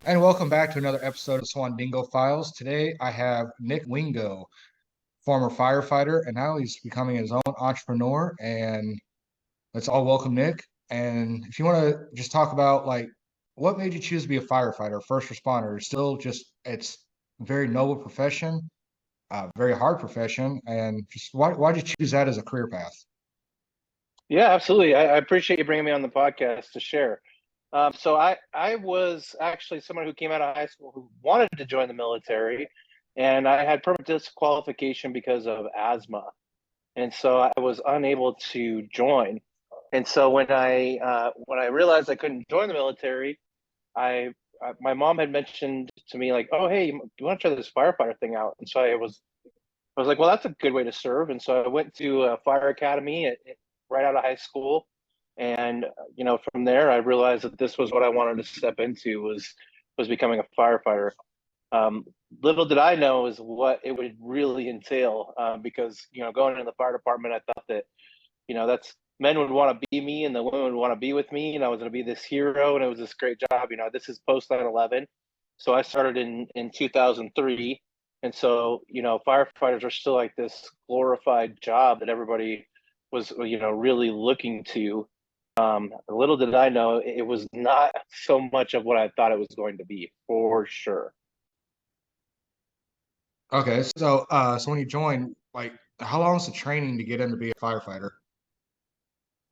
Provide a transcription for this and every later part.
And welcome back to another episode of Swandingo Files. Today I have Nick Wingo, former firefighter, and now he's becoming his own entrepreneur. And let's all welcome Nick. And if you want to just talk about what made you choose to be a firefighter, first responder, still just it's a very noble profession, very hard profession, and just why'd you choose that as a career path? Yeah, absolutely. I appreciate you bringing me on the podcast to share. So I was actually someone who came out of high school who wanted to join the military, and I had permanent disqualification because of asthma, and so I was unable to join. And so when I realized I couldn't join the military, my mom had mentioned to me like, "Oh, hey, you want to try this firefighter thing out?" And so I was like, "Well, that's a good way to serve." And so I went to a fire academy right out of high school, and from there I realized that this was what I wanted to step into was becoming a firefighter. um, Little did I know is what it would really entail, because going into the fire department, I thought that that's men would want to be me and the women would want to be with me, and I was going to be this hero and it was this great job. This is post 9/11, so I started in 2003, and so firefighters are still like this glorified job that everybody was really looking to. Little did I know it was not so much of what I thought it was going to be, for sure. Okay, so when you joined, how long is the training to get in to be a firefighter?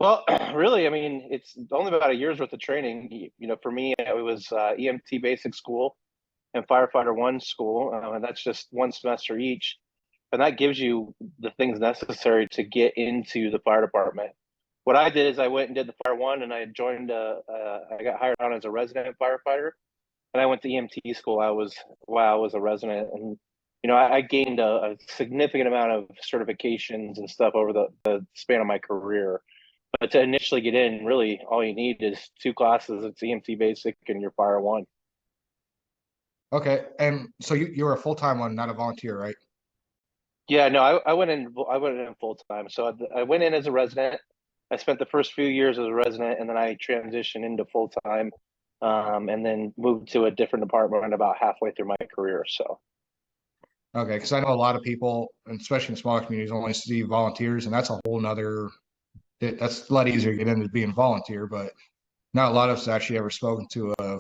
Well, really, I mean, it's only about a year's worth of training. For me, it was EMT basic school and firefighter one school, and that's just one semester each. And that gives you the things necessary to get into the fire department. What I did is I went and did the fire one, and I joined. I got hired on as a resident firefighter, and I went to EMT school. While I was a resident, and I gained a significant amount of certifications and stuff over the span of my career. But to initially get in, really, all you need is two classes. It's EMT basic and your fire one. Okay, and so you were a full-time one, not a volunteer, right? Yeah, no, I went in. I went in full time. So I went in as a resident. I spent the first few years as a resident, and then I transitioned into full time, and then moved to a different department about halfway through my career. So Okay, because I know a lot of people, and especially in smaller communities, only see volunteers, and that's a whole nother. That's a lot easier to get into being volunteer, but not a lot of us actually ever spoken to a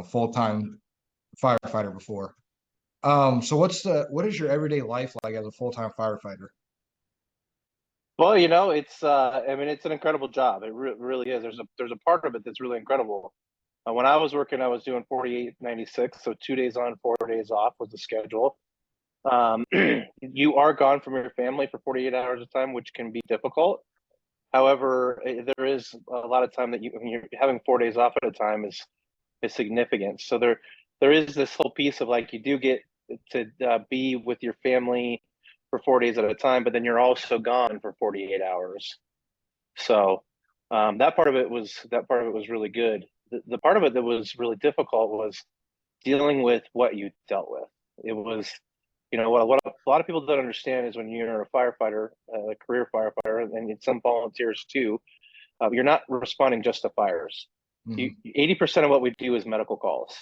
full-time firefighter before. So what is your everyday life like as a full-time firefighter? well, it's I mean, it's an incredible job. Really is. There's a part of it that's really incredible. When I was working, I was doing 48/96, so 2 days on, 4 days off was the schedule. Um, you are gone from your family for 48 hours of time, which can be difficult. However, there is a lot of time that when you're having 4 days off at a time is significant. So there is this whole piece of like you do get to be with your family for 4 days at a time, but then you're also gone for 48 hours. So that part of it was really good. The part of it that was really difficult was dealing with what you dealt with. It was, what a lot of people don't understand is when you're a firefighter, a career firefighter, and some volunteers too, you're not responding just to fires. Mhm. 80% of what we do is medical calls.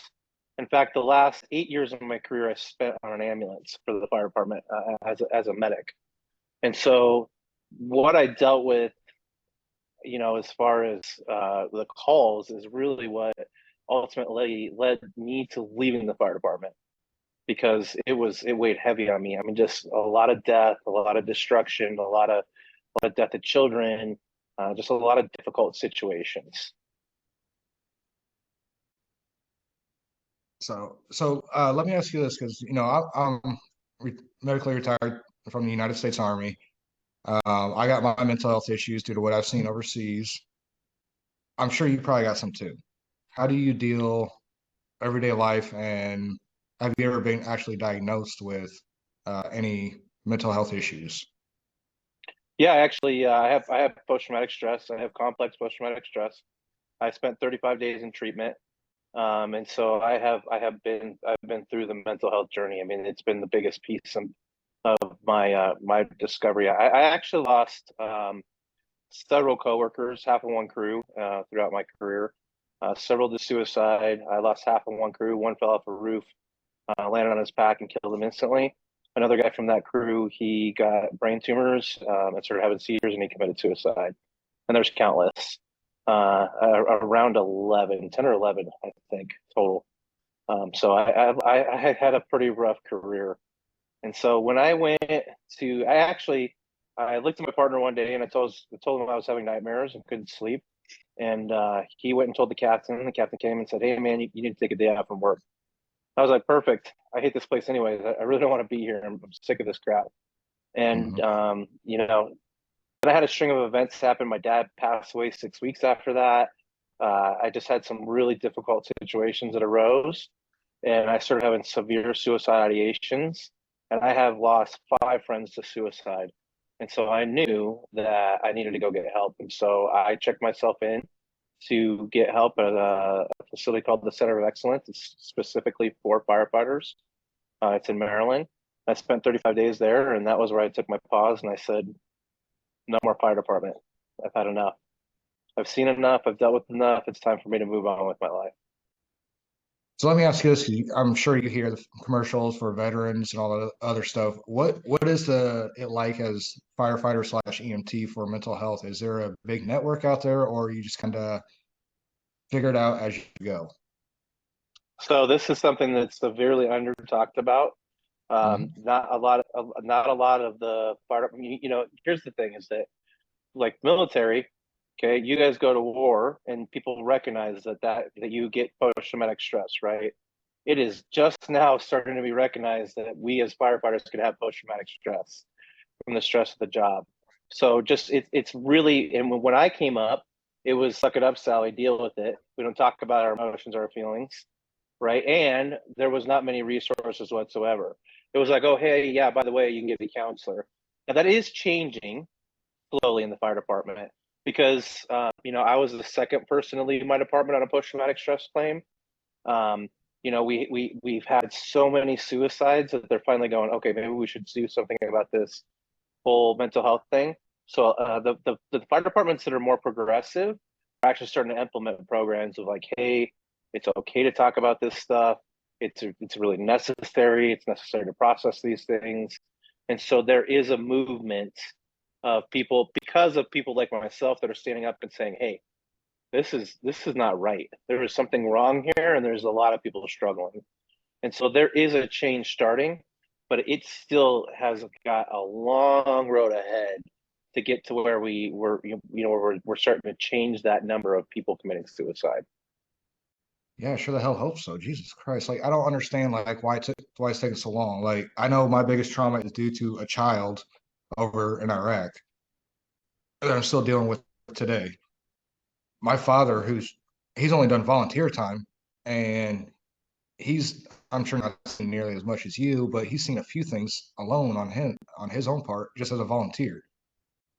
In fact, the last 8 years of my career I spent on an ambulance for the fire department, as a medic. And so what I dealt with, as far as the calls, is really what ultimately led me to leaving the fire department, because it weighed heavy on me. I mean, just a lot of death, a lot of destruction, a lot of death of children, just a lot of difficult situations. So let me ask you this, because I'm medically retired from the United States Army. I got my mental health issues due to what I've seen overseas. I'm sure you probably got some too. How do you deal everyday life, and have you ever been actually diagnosed with any mental health issues? Yeah, actually, I have post traumatic stress. I have complex post traumatic stress. I spent 35 days in treatment, and so I've been through the mental health journey. I mean, it's been the biggest piece of my discovery. I actually lost several coworkers, half of one crew, throughout my career. Several did suicide. I lost half of one crew. One fell off a roof, landed on his back and killed him instantly. Another guy from that crew, he got brain tumors and started having seizures, and he committed suicide. And there's countless, around 11, 10 or 11, I think, total. So I had a pretty rough career. And so when I went to, I looked at my partner one day and I told him I was having nightmares and couldn't sleep. And he went and told the captain. The captain came and said, "Hey, man, you need to take a day off from work." I was like, "Perfect. I hate this place anyways. I really don't want to be here. I'm sick of this crap." And Mhm. then I had a string of events happen. My dad passed away 6 weeks after that. I just had some really difficult situations that arose, and I started having severe suicide ideations. And I have lost 5 friends to suicide. And so I knew that I needed to go get help. And so I checked myself in to get help at a facility called the Center of Excellence. It's specifically for firefighters. It's in Maryland. I spent 35 days there, and that was where I took my pause and I said, "No more fire department. I've had enough. I've seen enough. I've dealt with enough. It's time for me to move on with my life." So let me ask you this: 'cause I'm sure you hear the commercials for veterans and all the other stuff. What is it like as firefighter slash EMT for mental health? Is there a big network out there, or you just kind of figure it out as you go? So this is something that's severely under talked about. Mhm. Not a lot of the fire. Here's the thing: is that like military, okay, you guys go to war, and people recognize that you get post traumatic stress, right? It is just now starting to be recognized that we as firefighters could have post traumatic stress from the stress of the job. So just it's really, and when I came up, it was suck it up, Sally, deal with it. We don't talk about our emotions or our feelings, right? And there was not many resources whatsoever. It was like, oh, hey, yeah, by the way, you can get a counselor. Now that is changing slowly in the fire department because I was the second person to leave my department on a post traumatic stress claim. Um, we've had so many suicides that they're finally going, okay, maybe we should do something about this whole mental health thing. So the fire departments that are more progressive are actually starting to implement programs of like, hey, it's okay to talk about this stuff. It's really necessary. It's necessary to process these things. And so there is a movement of people, because of people like myself, that are standing up and saying, hey, this is not right. There is something wrong here, and there's a lot of people struggling. And so there is a change starting, but it still has got a long road ahead to get to where we're starting to change that number of people committing suicide. Yeah, sure the hell hope so. Jesus Christ. Like I don't understand like why it's taking so long. Like I know my biggest trauma is due to a child over in Iraq that I'm still dealing with today. My father, he's only done volunteer time, and I'm sure not seen nearly as much as you, but he's seen a few things alone on his own part, just as a volunteer.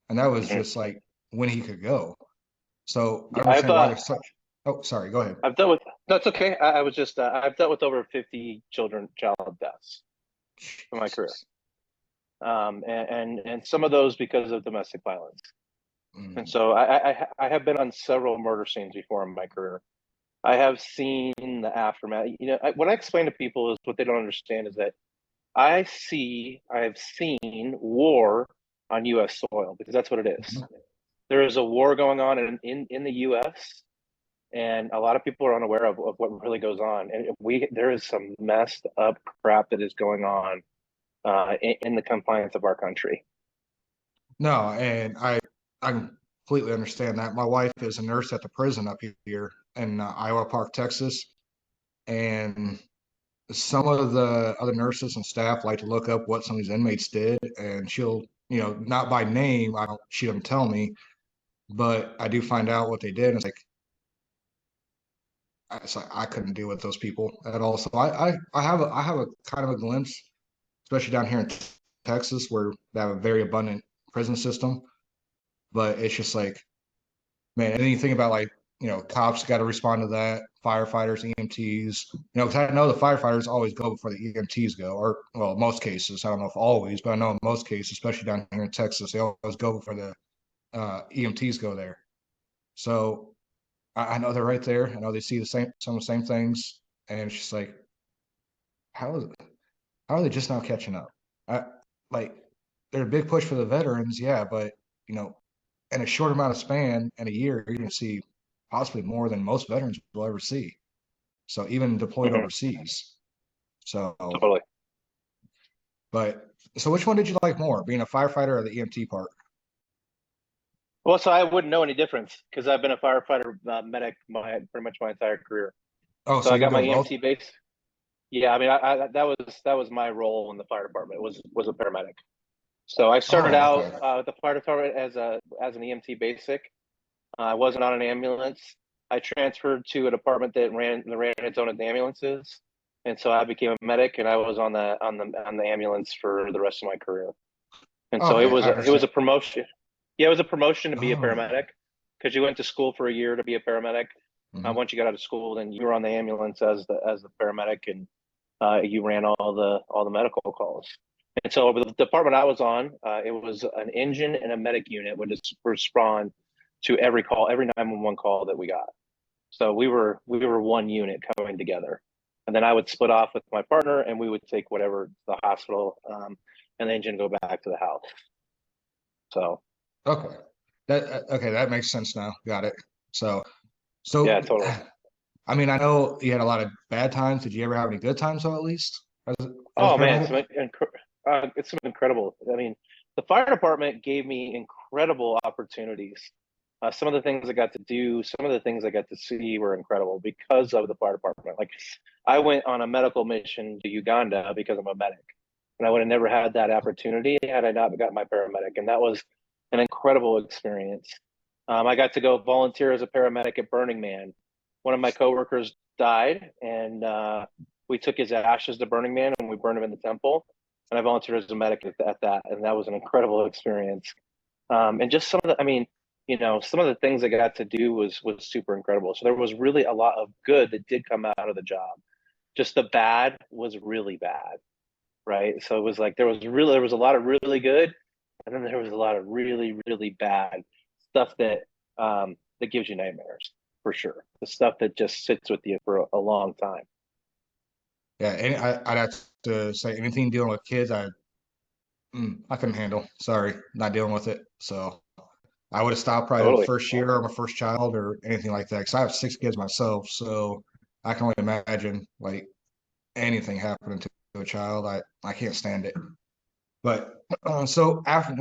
And that was Mhm. just like when he could go. So I Yeah, don't understand why there's such oh, sorry, go ahead. I've dealt with that's okay. I was just I've dealt with over 50 child deaths in my career, Jesus. and some of those because of domestic violence. And Mm. so I have been on several murder scenes before in my career. I have seen the aftermath. What I explain to people is what they don't understand is that I have seen war on U.S. soil because that's what it is. Mhm. There is a war going on in the U.S. and a lot of people are unaware of what really goes on. And there is some messed up crap that is going on in the confines of our country. No, and I completely understand that. My wife is a nurse at the prison up here in Iowa Park, Texas, and some of the other nurses and staff like to look up what some of these inmates did, and she'll, not by name, she doesn't tell me, but I do find out what they did. And it's like I couldn't deal with those people at all. So I have a kind of a glimpse, especially down here in Texas, where they have a very abundant prison system. But it's just like, man, and then you think about like, cops got to respond to that, firefighters, EMTs, because I know the firefighters always go before the EMTs go, or well, most cases. I don't know if always, but I know in most cases, especially down here in Texas, they always go before the EMTs go there. So I know they're right there. I know they see some of the same things, and it's just like, how is how are they just now catching up? I like they're a big push for the veterans, yeah, but you know, in a short amount of span in a year, you're going to see possibly more than most veterans will ever see. So even deployed Mhm. overseas. So, Totally. but so which one did you like more, being a firefighter or the EMT part? Well, so I wouldn't know any difference because I've been a firefighter medic pretty much my entire career. Oh, So so I you were got my doing both? EMT base. Yeah, I mean, that was my role in the fire department was a paramedic. So I started Oh, out okay. with the fire department as an EMT basic. I wasn't on an ambulance. I transferred to a department that ran its own ambulances, and so I became a medic, and I was on the ambulance for the rest of my career. And so Okay, I it was understand. a promotion. Yeah, it was a promotion to be a Oh. paramedic because you went to school for a year to be a paramedic. Hmm. Once you got out of school, then you were on the ambulance as the paramedic, and you ran all the medical calls. And so the department I was on, it was an engine and a medic unit would just respond to every call, every 911 call that we got. So we were one unit coming together, and then I would split off with my partner, and we would take whatever to the hospital, and the engine go back to the house. So Okay. Okay, that makes sense now. Got it. So, yeah, so totally. I mean, I know you had a lot of bad times. Did you ever have any good times though, at least as a Oh man, paramedic? it's incredible. I mean, the fire department gave me incredible opportunities. Some of the things I got to do, some of the things I got to see were incredible because of the fire department. Like, I went on a medical mission to Uganda because I'm a medic, and I would have never had that opportunity had I not got my paramedic, and that was an incredible experience. I got to go volunteer as a paramedic at Burning Man. One of my coworkers died, and we took his ashes to Burning Man and we burned him in the temple. And I volunteered as a medic at that, and that was an incredible experience. And just some of the, I mean, some of the things I got to do was super incredible. So there was really a lot of good that did come out of the job. Just the bad was really bad, right? So it was like there was a lot of really good, and then there was a lot of really really bad stuff that gives you nightmares for sure. The stuff that just sits with you for a long time. Yeah, I'd have to say anything dealing with kids, I couldn't handle. Sorry, not dealing with it. So I would have stopped probably the Totally. first year of my first child or anything like that. Because I have 6 kids myself, so I can only imagine like anything happening to a child. I can't stand it. But so after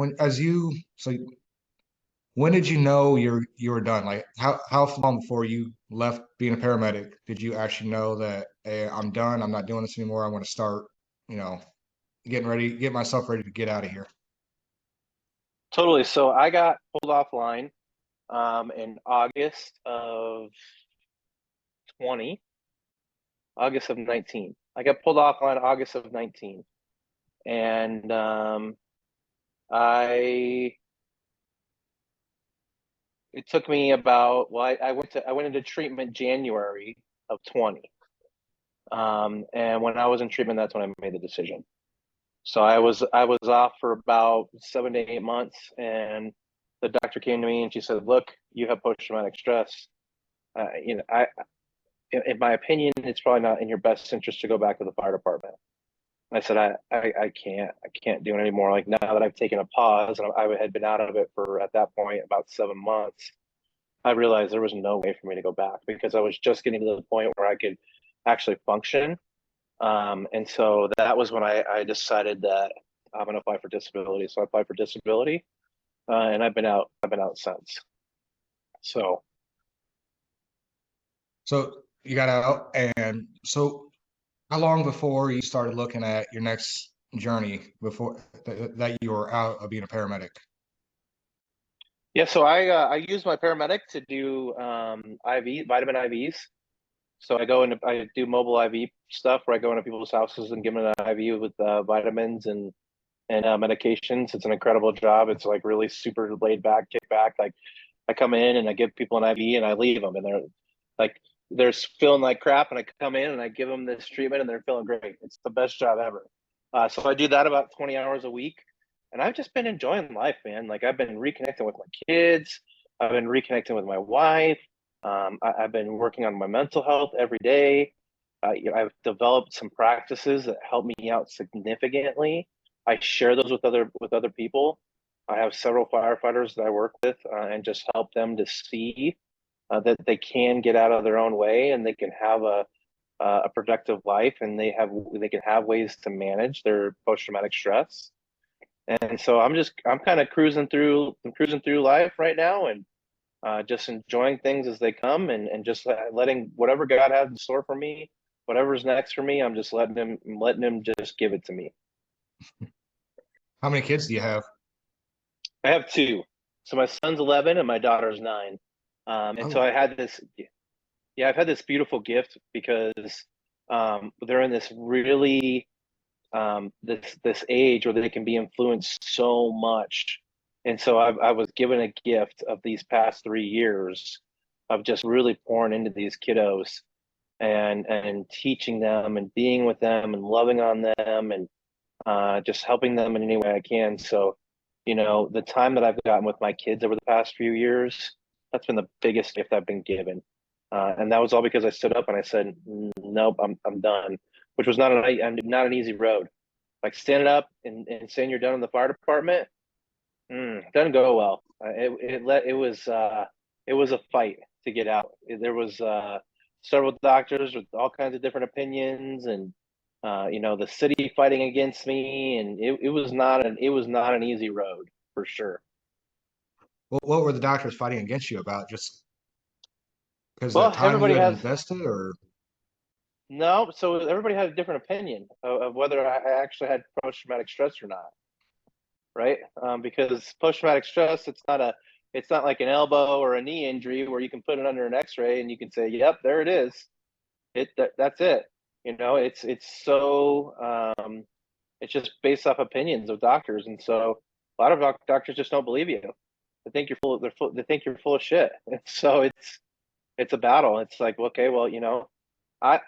when did you know you were done? Like how long before you left being a paramedic did you actually know that, hey, I'm done, I'm not doing this anymore, I'm going to start, you know, get myself ready to get out of here? Totally. So I got pulled offline in August of 20, August of 19. I got pulled offline August of 19. And I it took me about well, I went into treatment January of 20. And when I was in treatment, that's when I made the decision. So I was off for about 7 to 8 months, and the doctor came to me and she said, "Look, you have post traumatic stress. I in my opinion, it's probably not in your best interest to go back to the fire department." I said, I can't do it anymore. Like, now that I've taken a pause and I had been out of it for at that point about 7 months, I realized there was no way for me to go back because I was just getting to the point where I could actually function. And so that was when I decided that I'm going to apply for disability. So I applied for disability, and I've been out. I've been out since. So So you got out, and so how long before you started looking at your next journey before that you were out of being a paramedic? yeah, so I use my paramedic to do vitamin IVs. So I do mobile IV stuff where I go into people's houses and give them an IV with vitamins and medications. It's an incredible job. It's like really super laid back, kick back. Like, I come in and I give people an IV and I leave them, and like they're feeling like crap, and I come in and I give them this treatment and they're feeling great. It's the best job ever. So I do that about 20 hours a week, and I've just been enjoying life, man. Like, I've been reconnecting with my kids. I've been reconnecting with my wife. I've been working on my mental health every day. I've developed some practices that help me out significantly. I share those with other people. I have several firefighters that I work with, and just help them to see that they can get out of their own way and they can have a productive life, and they can have ways to manage their post traumatic stress. And so I'm kind of cruising through life right now, and just enjoying things as they come, and just letting whatever God has in store for me, whatever's next for me, I'm just letting him just give it to me. How many kids do you have? I have two. So my son's 11 and my daughter's 9. And so Oh, I had this, yeah, I've had this beautiful gift because they're in this really this age where they can be influenced so much. And so I was given a gift of these past 3 years of just really pouring into these kiddos, and teaching them and being with them and loving on them, and just helping them in any way I can. So, the time that I've gotten with my kids over the past few years, that's been the biggest gift I've been given. And that was all because I stood up and I said, nope, I'm done, which was not an easy road. Like standing up and saying you're done in the fire department, doesn't go well. It was a fight to get out. There was several doctors with all kinds of different opinions, and the city fighting against me, and it was not an easy road for sure. what were the doctors fighting against you about? Just because of the Well, time you everybody had has invested, or no, so everybody had a different opinion of whether I actually had post traumatic stress or not, right? Because post traumatic stress, it's not like an elbow or a knee injury where you can put it under an X-ray and you can say, "Yep, there it is." That's it. It's so it's just based off opinions of doctors, and so a lot of doctors just don't believe you. They think they think you're full of shit. And so it's a battle. It's like, okay, well, I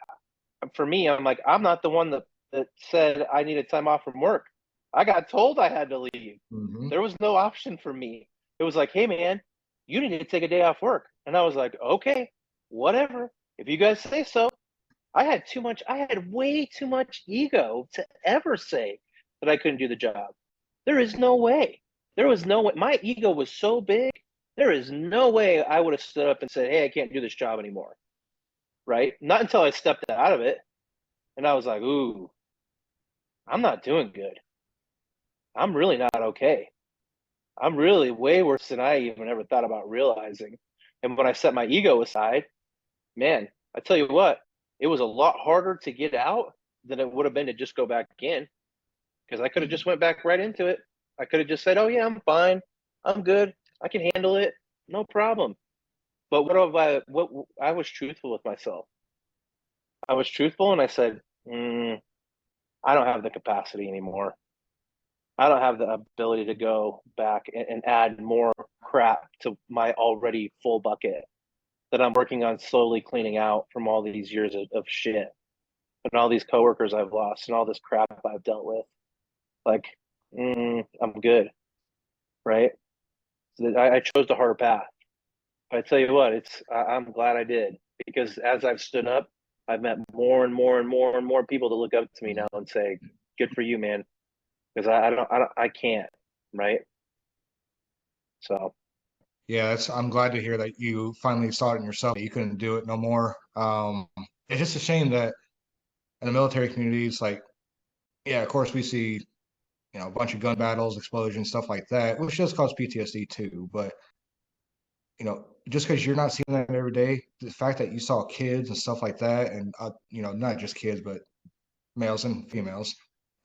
for me, I'm like, I'm not the one that said I needed time off from work. I got told I had to leave. Mhm. There was no option for me. It was like, hey man, you need to take a day off work. And I was like, okay, whatever. If you guys say so. I had way too much ego to ever say that I couldn't do the job. There is no way. There was no way. My ego was so big. There is no way I would have stood up and said, hey, I can't do this job anymore. Right? Not until I stepped out of it. And I was like, ooh, I'm not doing good. I'm really not okay. I'm really way worse than I even ever thought about realizing. And when I set my ego aside, man, I tell you what, it was a lot harder to get out than it would have been to just go back in, because I could have just went back right into it. I could have just said, "Oh yeah, I'm fine. I'm good. I can handle it. No problem." But what I was truthful with myself. I was truthful and I said, I don't have the capacity anymore. I don't have the ability to go back and add more crap to my already full bucket that I'm working on slowly cleaning out from all these years of shit, and all these coworkers I've lost and all this crap I've dealt with. Like, I'm good, right? So I chose the harder path. But I tell you what, I'm glad I did, because as I've stood up, I've met more and more and more and more people that look up to me now and say, "Good for you, man," because I can't, right? So yeah, I'm glad to hear that you finally saw it in yourself that you couldn't do it no more. It's just a shame that in the military communities, like, yeah, of course we see, a bunch of gun battles, explosions, stuff like that, which does cause PTSD too. But just because you're not seeing that every day, the fact that you saw kids and stuff like that, and not just kids, but males and females,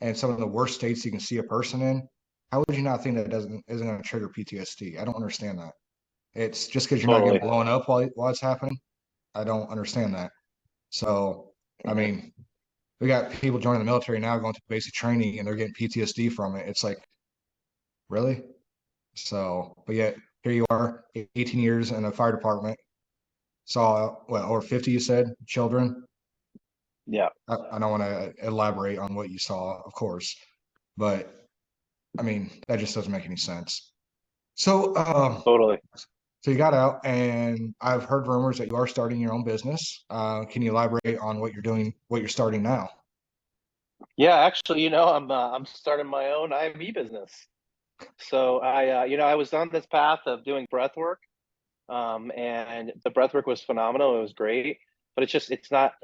and some of the worst states you can see a person in, how would you not think that isn't going to trigger PTSD? I don't understand that. It's just because you're not getting totally. blown up while it's happening. I don't understand that. So, I Mhm. mean, we got people joining the military now going through basic training and they're getting PTSD from it. It's like, really? So, but yet here you are, 18 years in a fire department, saw what, or 50, you said, children. Yeah, I don't want to elaborate on what you saw, of course, but I mean, that just doesn't make any sense. So, totally. So you got out, and I've heard rumors that you are starting your own business. Can you elaborate on what you're doing, what you're starting now? Yeah, actually, I'm starting my own IV business. So I was on this path of doing breath work, and the breath work was phenomenal. It was great, but it's not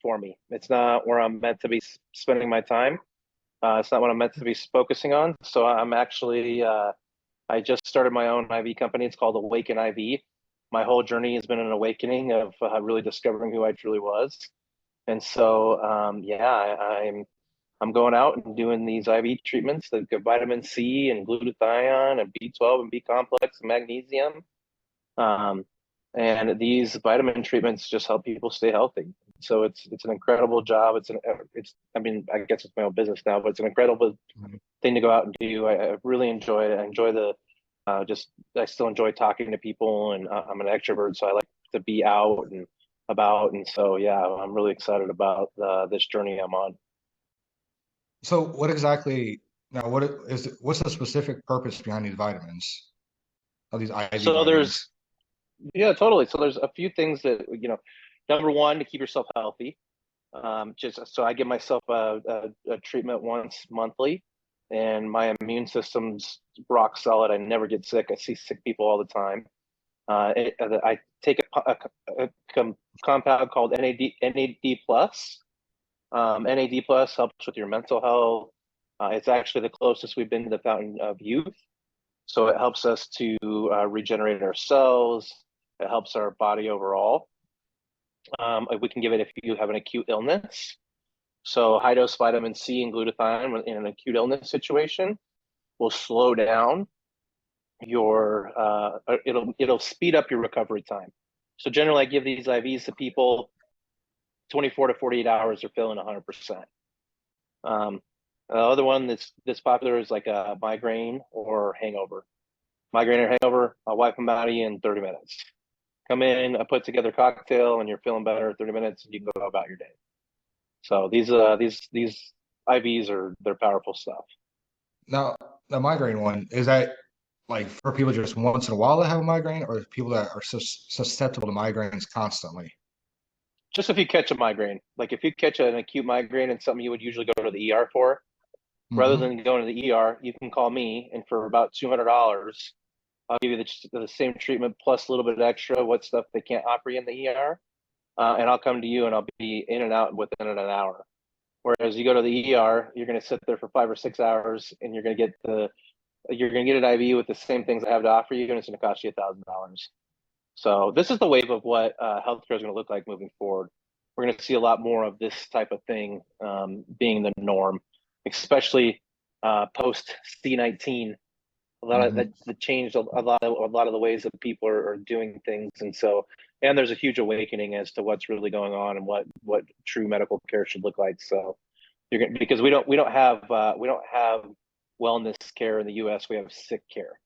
for me. It's not where I'm meant to be spending my time. It's not what I'm meant to be focusing on. So I just started my own IV company. It's called Awaken IV. My whole journey has been an awakening of really discovering who I truly was. And so, I'm going out and doing these IV treatments that give vitamin C and glutathione and B12 and B complex and magnesium. Um, and these vitamin treatments just help people stay healthy. So it's an incredible job. It's I mean, I guess it's my own business now, but it's an incredible thing to go out and do. I really enjoy it. I enjoy the just I still enjoy talking to people, and I'm an extrovert, so I like to be out and about. And so yeah, I'm really excited about this journey I'm on. So what exactly now? What's the specific purpose behind these vitamins? Of these IV So vitamins? yeah, totally. So there's a few things that number one, to keep yourself healthy. Just so I give myself a treatment once monthly, and my immune system's rock solid. I never get sick. I see sick people all the time. I take a compound called NAD plus. NAD plus helps with your mental health. It's actually the closest we've been to the fountain of youth. So it helps us to regenerate our cells. It helps our body overall. We can give it if you have an acute illness. So high dose vitamin C and glutathione in an acute illness situation will slow down your it'll speed up your recovery time. So generally I give these IVs to people 24 to 48 hours they're feeling 100%. The other one that's popular is like a migraine or hangover. Migraine or hangover, I'll wipe them out of you in 30 minutes. Come in, I put together a cocktail, and you're feeling better in 30 minutes, and you can go about your day. So these IVs they're powerful stuff. Now, the migraine one, is that like for people just once in a while that have a migraine, or people that are susceptible to migraines constantly? Just if you catch a migraine, like if you catch an acute migraine and something you would usually go to the ER for, rather Hmm. than going to the ER, you can call me, and for about $200, I'll give you the same treatment plus a little bit extra, what stuff they can't offer you in the ER, and I'll come to you and I'll be in and out within an hour. Whereas you go to the ER, you're going to sit there for 5 or 6 hours, and you're going to get an IV with the same things I have to offer you, and it's going to cost you $1,000. So this is the wave of what healthcare is going to look like moving forward. We're going to see a lot more of this type of thing being the norm, especially post C-19. A lot of Hmm. that changed a lot of the ways that people are doing things, and there's a huge awakening as to what's really going on and what true medical care should look like. So because we don't have wellness care in the U.S. We have sick care.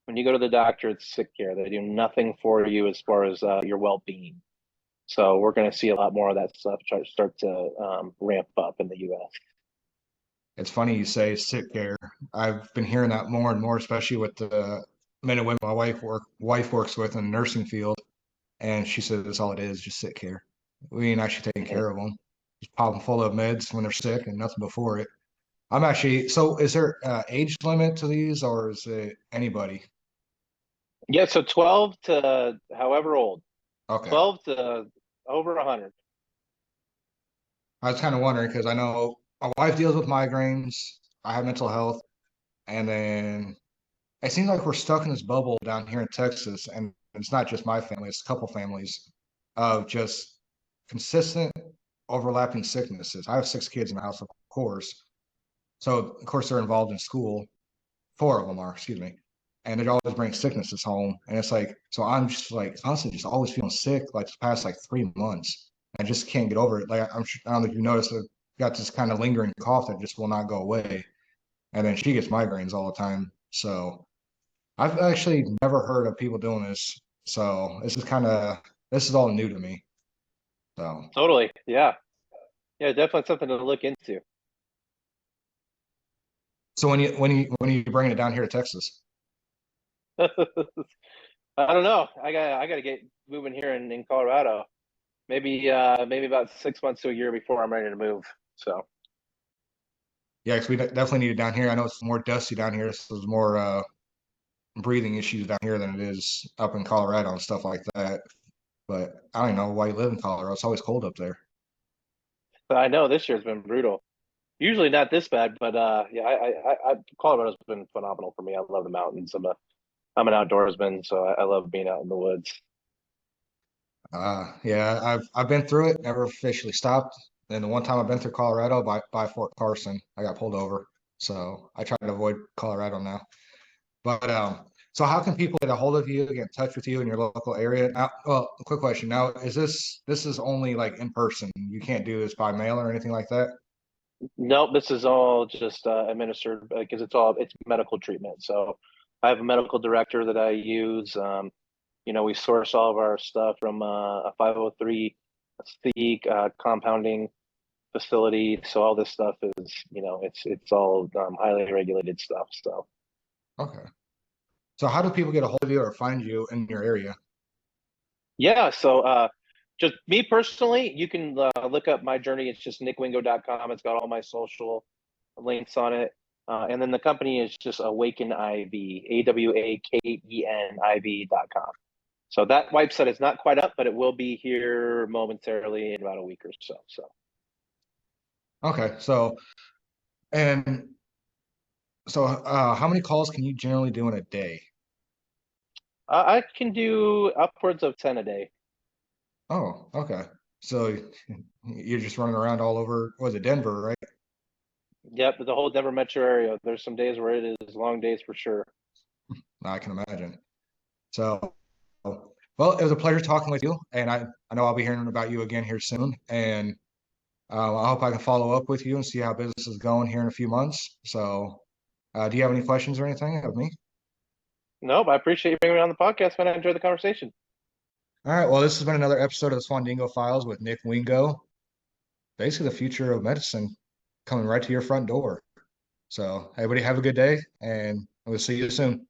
When you go to the doctor, it's sick care. They do nothing for you as far as your well-being. So we're going to see a lot more of that stuff start to ramp up in the U.S. It's funny you say sick care. I've been hearing that more and more, especially with the men and women my wife works with in the nursing field, and she says that's all it is, just sick care. We ain't actually taking care of them. Just pop them full of meds when they're sick and nothing before it. I'm actually, so is there age limit to these, or is it anybody? Yeah, so 12 to however old, Okay. 12 to over 100. I was kind of wondering because I know my wife deals with migraines. I have mental health, and then it seems like we're stuck in this bubble down here in Texas, and it's not just my family; it's a couple families of just consistent overlapping sicknesses. I have 6 kids in the house, of course, so of course they're involved in school. 4 of them are, excuse me, and they always bring sicknesses home, and it's like, so I'm just like constantly just always feeling sick, like the past like 3 months. I just can't get over it. Like I don't know if you noticed, I've got this kind of lingering cough that just will not go away, and then she gets migraines all the time. So I've actually never heard of people doing this. So this is all new to me. So Totally. Yeah. Yeah, definitely something to look into. so when you bringing it down here to Texas? I don't know. I gotta get moving here in Colorado. Maybe about 6 months to a year before I'm ready to move. So Yeah, because we definitely need it down here. I know it's more dusty down here, so there's more breathing issues down here than it is up in Colorado and stuff like that. But I don't know why you live in Colorado. It's always cold up there. but I know this year's been brutal. Usually not this bad, but yeah, Colorado's been phenomenal for me. I love the mountains. I'm an outdoorsman, so I love being out in the woods. Yeah, I've been through it, never officially stopped. And the one time I've been through Colorado by Fort Carson, I got pulled over. So I try to avoid Colorado now. But so how can people get a hold of you, get in touch with you in your local area? Now, well, quick question. Now, this is only like in person? You can't do this by mail or anything like that? Nope, this is all just administered because it's medical treatment. So I have a medical director that I use. We source all of our stuff from a 503 compounding facility. So all this stuff is, it's all highly regulated stuff. So Okay. So how do people get a hold of you or find you in your area? yeah, so just me personally, you can look up my journey. It's just nickwingo.com. It's got all my social links on it. And then the company is just Awaken IV, AWAKENIV.com. So that website is not quite up, but it will be here momentarily in about a week or so. So Okay. And how many calls can you generally do in a day? I can do upwards of 10 a day. Oh, okay. So you're just running around all over, was it Denver, right? Yep, the whole Denver metro area. There's some days where it is long days for sure. I can imagine. So, well, it was a pleasure talking with you, and I know I'll be hearing about you again here soon, and I hope I can follow up with you and see how business is going here in a few months. So, do you have any questions or anything of me? Nope, I appreciate you bringing me on the podcast, man. I enjoyed the conversation. All right. Well, this has been another episode of the Swandingo Files with Nick Wingo. Basically, the future of medicine coming right to your front door. So, everybody have a good day, and we'll see you soon.